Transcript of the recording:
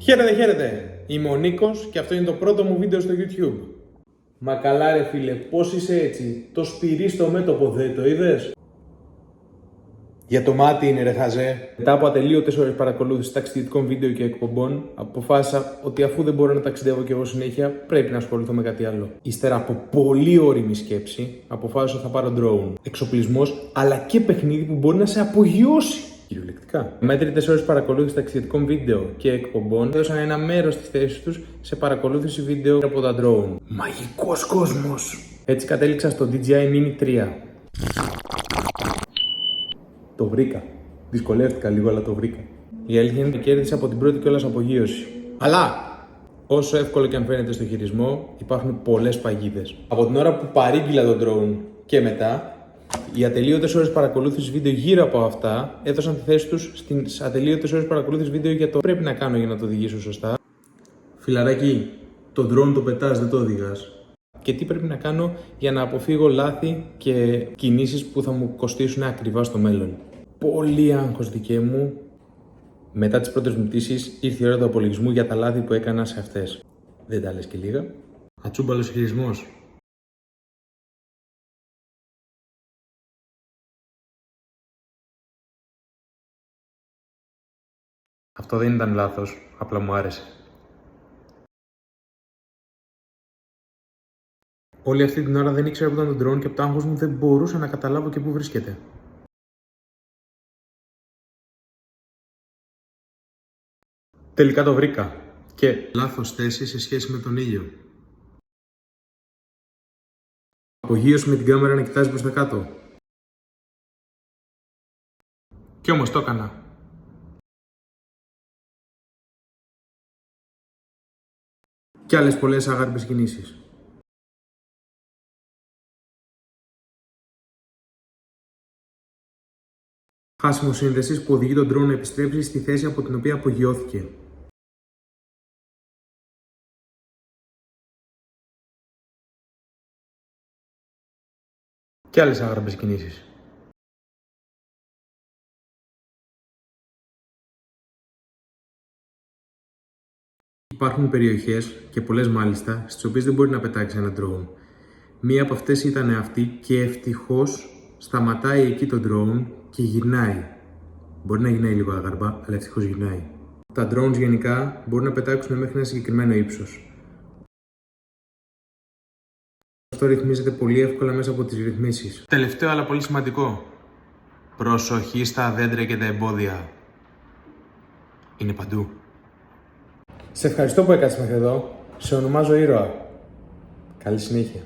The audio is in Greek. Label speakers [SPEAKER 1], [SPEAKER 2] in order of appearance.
[SPEAKER 1] Χαίρετε, χαίρετε! Είμαι ο Νίκος και αυτό είναι το πρώτο μου βίντεο στο YouTube. Μα καλά ρε φίλε, πώς είσαι έτσι? Το σπυρί στο μέτωπο δεν το είδες? Για το μάτι είναι ρε χαζέ. Μετά από ατελείωτες ώρες παρακολούθησης ταξιδιωτικών βίντεο και εκπομπών, αποφάσισα ότι αφού δεν μπορώ να ταξιδεύω κι εγώ συνέχεια, πρέπει να ασχοληθώ με κάτι άλλο. Ύστερα από πολύ ώριμη σκέψη, αποφάσισα θα πάρω drone. Εξοπλισμός, αλλά και παιχνίδι που μπορεί να σε απογειώσει. Κυριολεκτικά. Μέτρητες ώρες παρακολούθησης ταξιδιωτικών βίντεο και εκπομπών έδωσαν ένα μέρος της θέσης τους σε παρακολούθηση βίντεο από τα drone. Μαγικός κόσμος! Έτσι κατέληξα στο DJI Mini 3. Το βρήκα. Δυσκολεύτηκα λίγο, αλλά το βρήκα. Η αλήθεια είναι ότι κέρδισα από την πρώτη κιόλας απογείωση. Αλλά, όσο εύκολο και αν φαίνεται στο χειρισμό, υπάρχουν πολλές παγίδες. Από την ώρα που παρήγγειλα το drone και μετά, οι ατελείωτες ώρες παρακολούθησης βίντεο γύρω από αυτά έδωσαν τη θέση τους στις ατελείωτες ώρες παρακολούθησης βίντεο για το πρέπει να κάνω για να το οδηγήσω σωστά. Φιλαράκι, το drone το πετάς, δεν το οδηγάς. Και τι πρέπει να κάνω για να αποφύγω λάθη και κινήσεις που θα μου κοστίσουν ακριβά στο μέλλον. Πολύ άγχος δικαί μου. Μετά τις πρώτες μου πτήσεις ήρθε η ώρα του απολογισμού για τα λάθη που έκανα σε αυτές. Δεν τα λες και λίγα. Ατσούμπαλος χειρισμός. Αυτό δεν ήταν λάθος, απλά μου άρεσε. Όλη αυτή την ώρα δεν ήξερα που ήταν το drone και από το άγχος μου δεν μπορούσα να καταλάβω και πού βρίσκεται. Τελικά το βρήκα. Και λάθος θέση σε σχέση με τον ήλιο. Απογείωση με την κάμερα να κοιτάζει προς τα κάτω. Κι όμως το έκανα. Κι άλλες πολλές αγάρυπες κινήσεις. Χάσιμο σύνδεσης που οδηγεί τον drone να επιστρέψει στη θέση από την οποία απογειώθηκε. Και άλλες άγραπες κινήσεις. Υπάρχουν περιοχές, και πολλές μάλιστα, στις οποίες δεν μπορεί να πετάξει ένα drone. Μία από αυτές ήταν αυτή και ευτυχώς σταματάει εκεί το drone και γυρνάει. Μπορεί να γυρνάει λίγο άγαρπα, αλλά ευτυχώς γυρνάει. Τα drones γενικά μπορούν να πετάξουν μέχρι ένα συγκεκριμένο ύψος. Αυτό ρυθμίζεται πολύ εύκολα μέσα από τις ρυθμίσεις. Τελευταίο αλλά πολύ σημαντικό. Προσοχή στα δέντρα και τα εμπόδια. Είναι παντού. Σε ευχαριστώ που έκατες μέχρι εδώ. Σε ονομάζω ήρωα. Καλή συνέχεια.